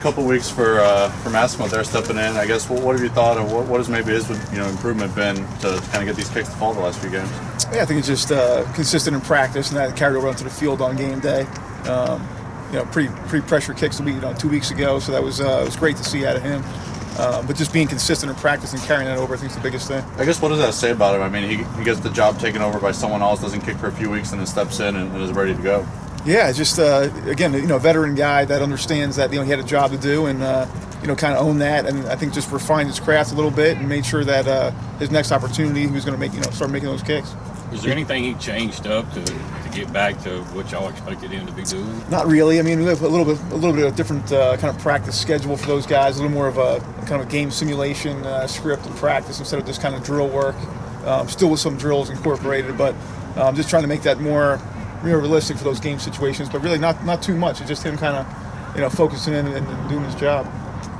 Couple weeks for Massimo there stepping in. I guess what have you thought of what has maybe his improvement been to kind of get these kicks to fall the last few games? Yeah, I think it's just consistent in practice, and that carried over onto the field on game day. Pretty pressure kicks 2 weeks ago, so that was great to see out of him. But just being consistent in practice and carrying that over, I think is the biggest thing. I guess what does that say about him? I mean, he gets the job taken over by someone else, doesn't kick for a few weeks, and then steps in and is ready to go. Yeah, just again, a veteran guy that understands that he had a job to do and kind of own that, and I think just refined his craft a little bit and made sure that his next opportunity he was going to start making those kicks. Is there anything he changed up to get back to what y'all expected him to be doing? Not really. I mean, we have a little bit of a different kind of practice schedule for those guys. A little more of a kind of a game simulation script and practice instead of just kind of drill work. Still with some drills incorporated, but just trying to make that more realistic for those game situations, but really not too much. It's just him kind of focusing in and doing his job.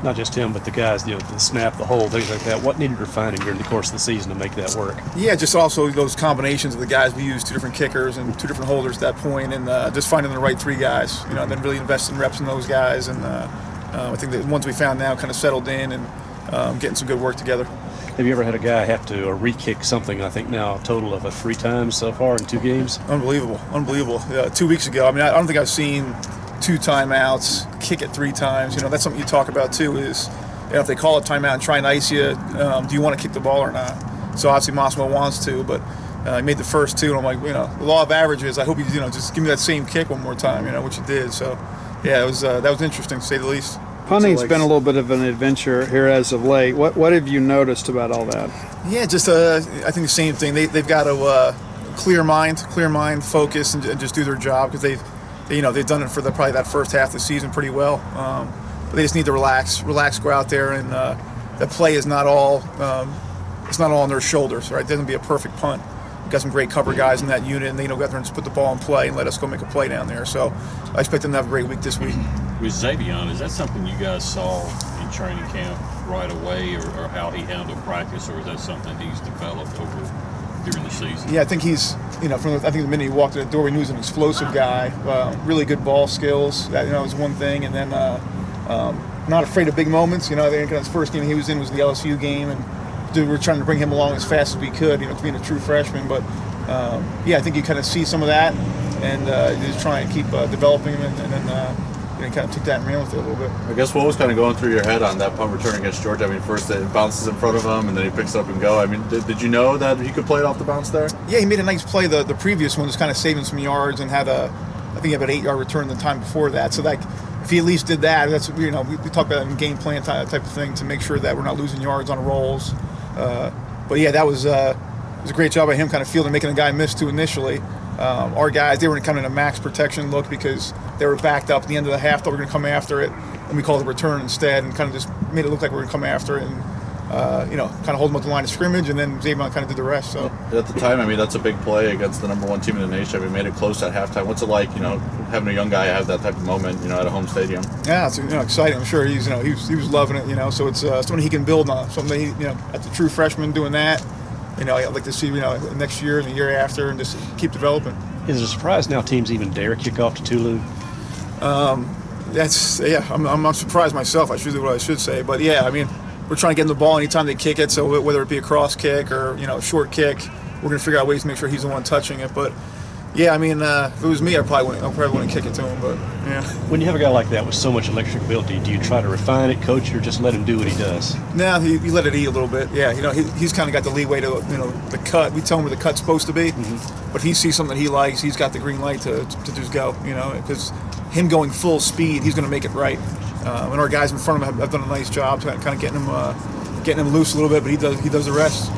Not just him, but the guys, the snap, the hole, things like that. What needed refining during the course of the season to make that work? Yeah, just also those combinations of the guys. We used 2 different kickers and 2 different holders at that point, and just finding the right 3 guys, and then really investing reps in those guys. And I think the ones we found now kind of settled in and getting some good work together. Have you ever had a guy have to re-kick something, I think now a total of 3 times so far in 2 games? Unbelievable. 2 weeks ago, I mean, I don't think I've seen 2 timeouts, kick it 3 times. That's something you talk about too is, if they call a timeout and try and ice you, do you want to kick the ball or not? So obviously Massimo wants to, but he made the first 2, and I'm like, the law of averages, I hope you, just give me that same kick one more time, which you did. So, yeah, that was interesting to say the least. Punting's been a little bit of an adventure here as of late. What have you noticed about all that? Yeah, just I think the same thing. They've got to clear mind, focus, and just do their job because they've done it for probably that first half of the season pretty well. But they just need to relax, go out there, and the play is not all on their shoulders, right? It doesn't be a perfect punt. We've got some great cover guys in that unit, and they go out there and just put the ball in play and let us go make a play down there. So I expect them to have a great week this week. With Xavion, is that something you guys saw in training camp right away, or how he handled practice, or is that something he's developed during the season? Yeah, I think he's, I think the minute he walked in the door, we knew he was an explosive guy, really good ball skills. That, was one thing, and then not afraid of big moments. I think his first game he was in was the LSU game, and we were trying to bring him along as fast as we could, to being a true freshman. But I think you kind of see some of that, and just try and keep developing him, and then. And kind of took that and ran with it a little bit. I guess what was kind of going through your head on that punt return against Georgia? I mean, first it bounces in front of him, and then he picks it up and go. I mean, did you know that he could play it off the bounce there? Yeah, he made a nice play. The previous one was kind of saving some yards and had I think he had an 8-yard return the time before that. So if he at least did that, that's we talk about in game plan type of thing to make sure that we're not losing yards on rolls. But yeah, that was a great job by him, kind of fielding, making a guy miss too initially. Our guys, they were kind of in a max protection look because they were backed up at the end of the half, thought we were going to come after it, and we called a return instead and kind of just made it look like we were going to come after it and, kind of hold them at the line of scrimmage, and then Xavion kind of did the rest. So at the time, I mean, that's a big play against the #1 team in the nation. I mean, made it close at halftime. What's it like, having a young guy have that type of moment, at a home stadium? Yeah, it's exciting. I'm sure he was loving it. So it's something he can build on. Something that as a true freshman doing that. I'd like to see next year and the year after, and just keep developing. Is it a surprise now teams even dare kick off to Tulu? I'm not surprised myself. I should do what I should say, but yeah, I mean, we're trying to get him the ball anytime they kick it. So whether it be a cross kick or a short kick, we're going to figure out ways to make sure he's the one touching it. But yeah, I mean, if it was me, I probably wouldn't kick it to him. But yeah. When you have a guy like that with so much electric ability, do you try to refine it, coach, or just let him do what he does? No, you let it eat a little bit. Yeah, he's kind of got the leeway to the cut. We tell him where the cut's supposed to be, but he sees something that he likes. He's got the green light to just go. Because him going full speed, he's going to make it right. And our guys in front of him have done a nice job, kind of getting him loose a little bit, but he does the rest.